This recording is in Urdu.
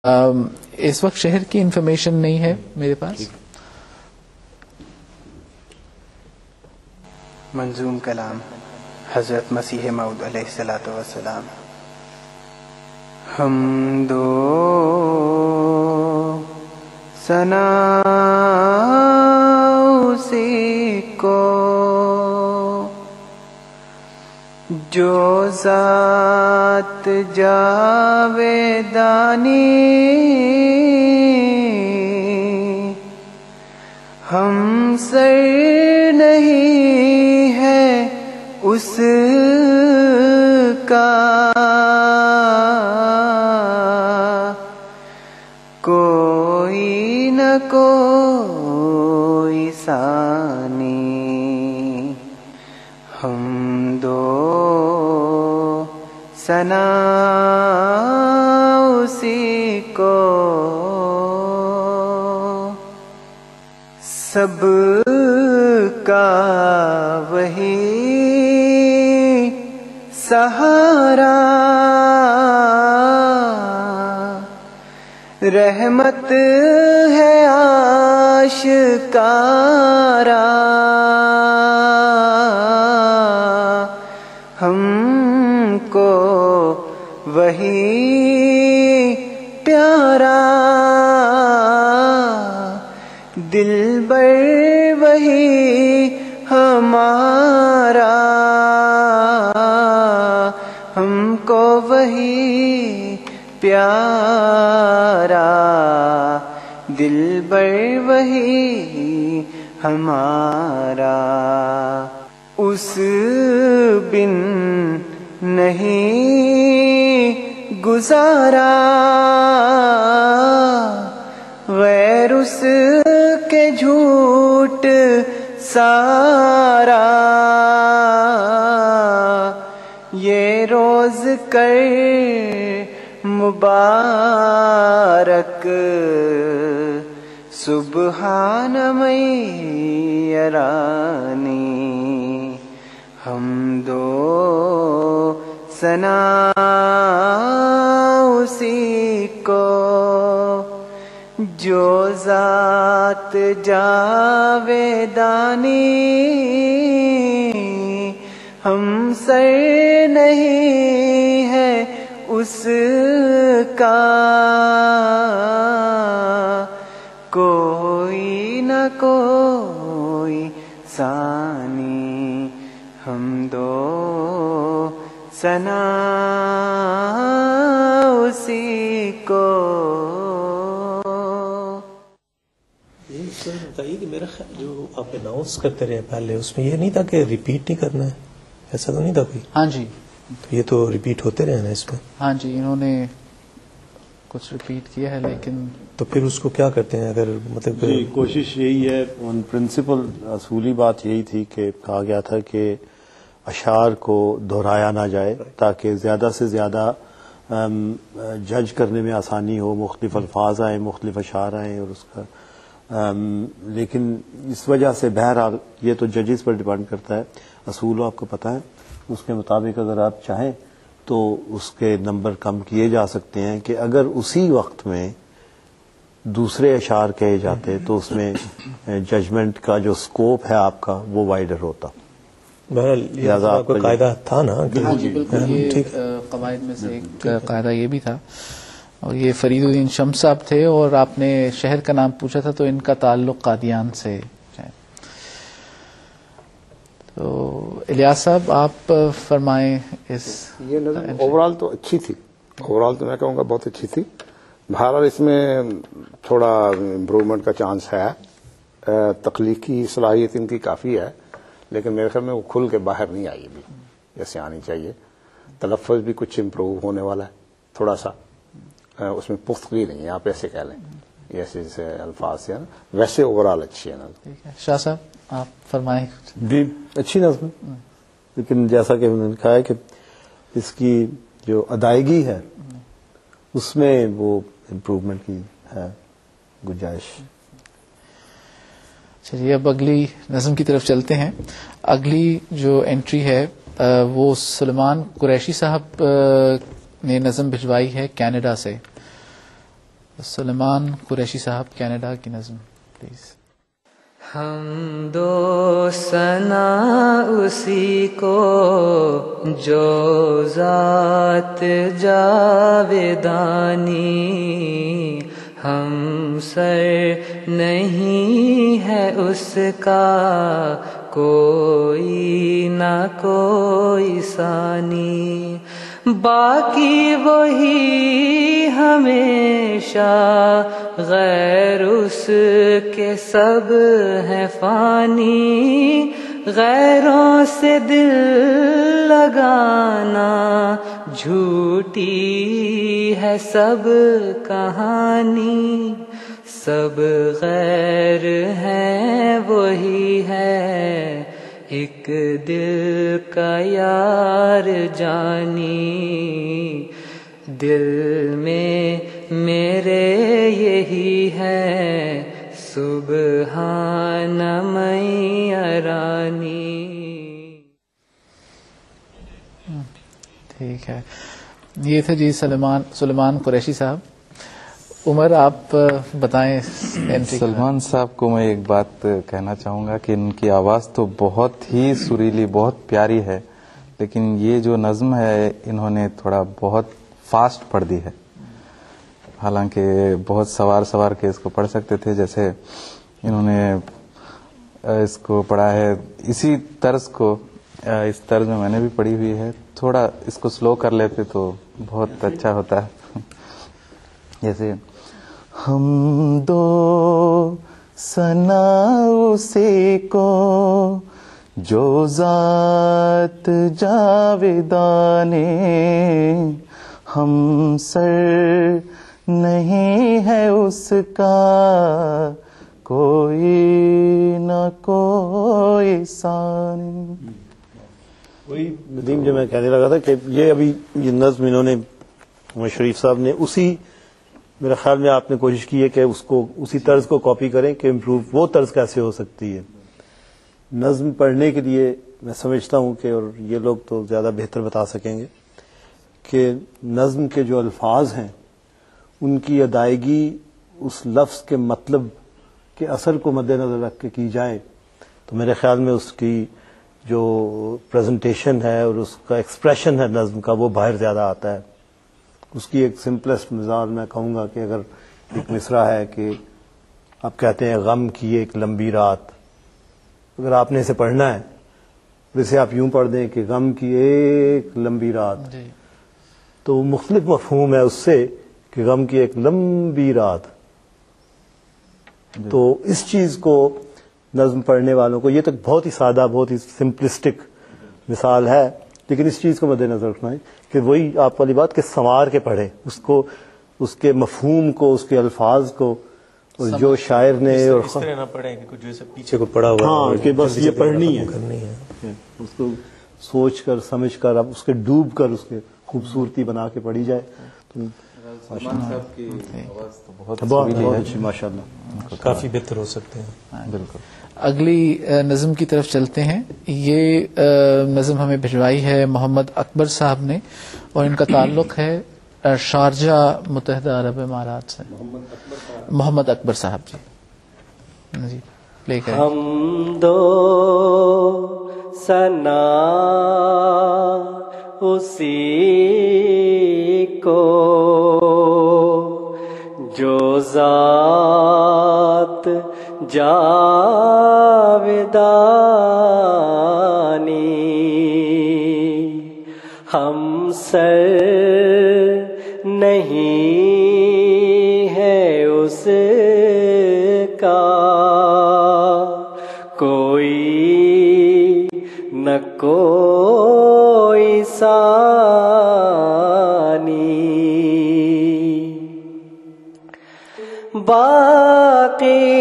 اس وقت شہر کی انفارمیشن نہیں ہے میرے پاس. منظوم کلام حضرت مسیح موعود علیہ الصلوۃ والسلام. حمد و ثنا اسی کو جو ذات جاویدانی ہم سر نہیں ہے اس کا کوئی نہ کوئی ثانی. حمد و ثنا اسی کو سب کا وہی سہارا رحمت ہے آشکارا ہم کو وہی پیارا دلبر وہی ہمارا ہم کو وہی پیارا دلبر وہی ہمارا. اس بن نہیں گزارا غیر اس کے جھوٹ سارا. یہ روز کر مبارک سبحان میرانی. حمد و ثنا اسی کو جو ذات جاویدانی ہم سر نہیں ہے اس کا کوئی نہ کوئی ثانی. حمد و ثنا اسی کو. سر بتائیے کہ میرا خیال جو آپ اناؤنس کرتے رہے پہلے اس میں یہ نہیں تھا کہ ریپیٹ نہیں کرنا ہے، ایسا تو نہیں تھا کوئی؟ ہاں جی، تو یہ تو ریپیٹ ہوتے رہے نا اس میں. ہاں جی، انہوں نے کچھ ریپیٹ کیا ہے لیکن تو پھر اس کو کیا کرتے ہیں اگر مطلب جی کوشش یہی ہے. ان پرنسپل اصولی بات یہی تھی کہ کہا گیا تھا کہ اشعار کو دہرایا نہ جائے تاکہ زیادہ سے زیادہ جج کرنے میں آسانی ہو، مختلف الفاظ آئیں، مختلف اشعار آئیں اور اس کا لیکن اس وجہ سے بہرحال یہ تو ججز پر ڈیپینڈ کرتا ہے. اصول آپ کو پتہ ہے، اس کے مطابق اگر آپ چاہیں تو اس کے نمبر کم کیے جا سکتے ہیں کہ اگر اسی وقت میں دوسرے اشعار کہے جاتے تو اس میں ججمنٹ کا جو سکوپ ہے آپ کا وہ وائڈر ہوتا. بہرحال لہٰذا آپ کا قاعدہ تھا نا. ہاں جی بالکل، یہ قواعد میں سے ایک قاعدہ یہ بھی تھا. اور یہ فرید الدین شمس صاحب تھے اور آپ نے شہر کا نام پوچھا تھا تو ان کا تعلق قادیان سے ہے. تو الیاس صاحب آپ فرمائیں. اس یہ نظم اوور آل تو اچھی تھی، اوور آل تو میں کہوں گا بہت اچھی تھی. بہرحال اس میں تھوڑا امپروومنٹ کا چانس ہے. تخلیقی صلاحیت ان کی کافی ہے لیکن میرے خیال میں وہ کھل کے باہر نہیں آئی ابھی جیسے آنی چاہیے. تلفظ بھی کچھ امپروو ہونے والا ہے تھوڑا سا، اس میں پختگی نہیں ہے، آپ ایسے کہہ لیں ایسے الفاظ سے نا. ویسے اوور آل اچھی ہے نظم. شاہ صاحب آپ فرمائیں. جی اچھی نظم، لیکن جیسا کہ میں نے کہا ہے کہ اس کی جو ادائیگی ہے اس میں وہ امپروومنٹ کی ہے گنجائش. چلیے اب اگلی نظم کی طرف چلتے ہیں. اگلی جو انٹری ہے وہ سلمان قریشی صاحب نے نظم بھجوائی ہے کینیڈا سے. سلیمان قریشی صاحب کینیڈا کی نظم پلیز. حمد و ثنا اسی کو جو ذات جاویدانی، ہم سر نہیں ہے اس کا کوئی نہ کوئی ثانی، باقی وہی ہمیشہ غیر اس کے سب ہے فانی، غیروں سے دل لگانا جھوٹی ہے سب کہانی، سب غیر ہیں وہی ہے ایک دل کا یار جانی، دل میں میرے یہی ہے سبحان من یرانی. ٹھیک ہے، یہ تھے جی سلیمان قریشی صاحب. عمر آپ بتائیں. سلمان صاحب کو میں ایک بات کہنا چاہوں گا کہ ان کی آواز تو بہت ہی سریلی، بہت پیاری ہے، لیکن یہ جو نظم ہے انہوں نے تھوڑا بہت فاسٹ پڑھ دی ہے، حالانکہ بہت سوار کے اس کو پڑھ سکتے تھے. جیسے انہوں نے اس کو پڑھا ہے اسی طرز کو، اس طرز میں نے بھی پڑھی ہوئی ہے، تھوڑا اس کو سلو کر لیتے تو بہت اچھا ہوتا ہے. جیسے حمد و ثنا اسی کو جو ذات جاویدانی، ہم سر نہیں ہے اس کا کوئی نہ کوئی ثانی. وہی ندیم جو میں کہنے لگا تھا کہ یہ ابھی یہ نظم انہوں نے عمر شریف صاحب نے اسی، میرے خیال میں آپ نے کوشش کی ہے کہ اس کو اسی طرز کو کاپی کریں کہ امپروو وہ طرز کیسے ہو سکتی ہے. نظم پڑھنے کے لیے میں سمجھتا ہوں کہ، اور یہ لوگ تو زیادہ بہتر بتا سکیں گے، کہ نظم کے جو الفاظ ہیں ان کی ادائیگی اس لفظ کے مطلب کے اثر کو مد نظر رکھ کے کی جائے تو میرے خیال میں اس کی جو پریزنٹیشن ہے اور اس کا ایکسپریشن ہے نظم کا وہ باہر زیادہ آتا ہے. اس کی ایک سمپلسٹ مثال میں کہوں گا کہ اگر ایک مصرع ہے کہ آپ کہتے ہیں غم کی ایک لمبی رات، اگر آپ نے اسے پڑھنا ہے ویسے آپ یوں پڑھ دیں کہ غم کی ایک لمبی رات، تو مختلف مفہوم ہے اس سے کہ غم کی ایک لمبی رات. تو اس چیز کو نظم پڑھنے والوں کو، یہ تک بہت ہی سادہ، بہت ہی سمپلسٹک مثال ہے، لیکن اس چیز کو مد نظر رکھنا ہے کہ وہی آپ والی بات کہ سنوار کے پڑھے اس کو، اس کے مفہوم کو، اس کے الفاظ کو، اور جو شاعر نے اور اس طرح نہ پڑھیں کہ جو پیچھے کو پڑھا ہوا، ہاں کہ بس یہ پڑھنی ہے، اس کو سوچ کر سمجھ کر اب اس کے ڈوب کر اس کے خوبصورتی بنا کے پڑھی جائے. سلمان صاحب کی آواز تو بہت اچھی ماشاء اللہ، کافی بہتر ہو سکتے ہیں. بالکل. اگلی نظم کی طرف چلتے ہیں. یہ نظم ہمیں بھجوائی ہے محمد اکبر صاحب نے، اور ان کا تعلق ہے شارجہ متحدہ عرب امارات سے. محمد اکبر صاحب جی لے کر. حمد و ثنا اسی کو جو ذات جاویدانی، ہم سر نہیں ہے اس کا کوئی نہ کوئی ثانی، باقی